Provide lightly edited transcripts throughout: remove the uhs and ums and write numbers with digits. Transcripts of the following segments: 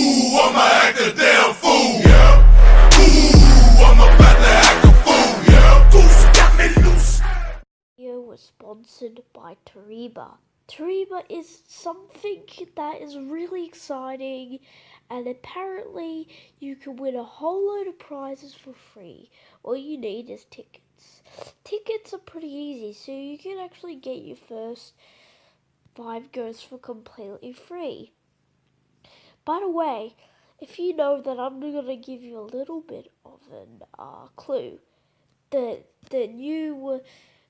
I'ma act a damn fool, yeah. Ooh, I'm about to act a fool, yeah. Goose got me loose. Video was sponsored by Tariba. Tariba is something that is really exciting, and apparently you can win a whole load of prizes for free. All you need is tickets. Tickets are pretty easy, so you can actually get your first 5 goes for completely free. By the way, if you know that I'm gonna give you a little bit of an clue, the new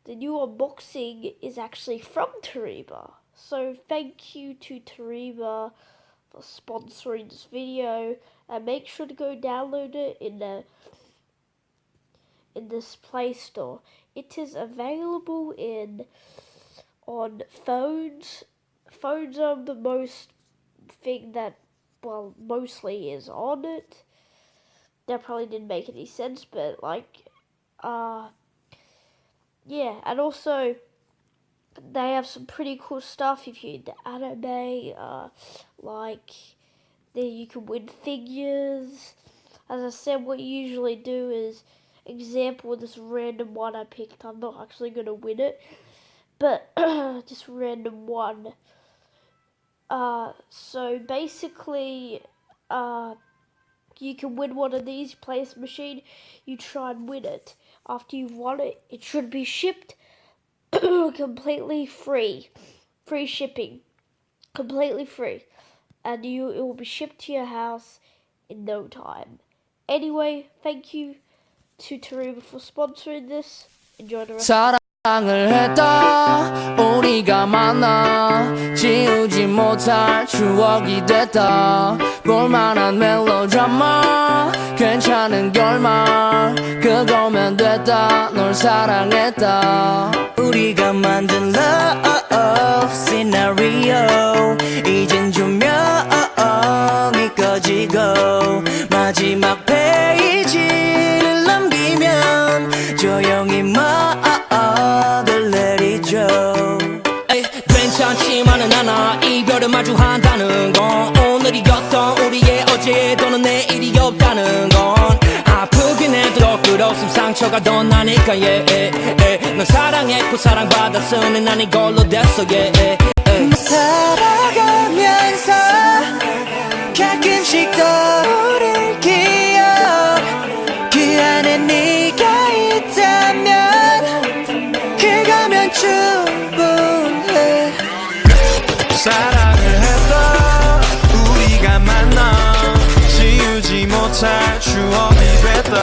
unboxing is actually from Tariba. So thank you to Tariba for sponsoring this video, and make sure to go download it in this Play Store. It is available on phones. Phones are the most thing that, well, mostly is on it. That probably didn't make any sense, but like, yeah, and also they have some pretty cool stuff if you're into anime, like you can win figures. As I said, what you usually do is, example, this random one I picked, I'm not actually going to win it, but just random one. So basically, you can win one of these, place machine, you try and win it. After you've won it, it should be shipped completely free. Free shipping. Completely free. And it will be shipped to your house in no time. Anyway, thank you to Tariba for sponsoring this. Enjoy the rest of 사랑을 했다 우리가 만나 지우지 못할 추억이 됐다 볼만한 멜로드라마 괜찮은 결말 그거면 됐다 널 사랑했다 우리가 만든 love scenario 이젠 조명이 꺼지고 마지막 페이지를 넘기면 조용히 막을 내리죠 괜찮지만은 않아 이별을 마주한다는 건 오늘이었던 우리의 어제 또는 내일이 없다는 건 아프긴 해도 끝없음 상처가 더 나니까 넌 사랑했고 사랑받았으니 난 이걸로 됐어 살아가면서 가끔씩 떠오를 기억 그 안에 네가 있다면 그거면 충분해 사랑을 했다 우리가 만나 지우지 못할 추억이 됐다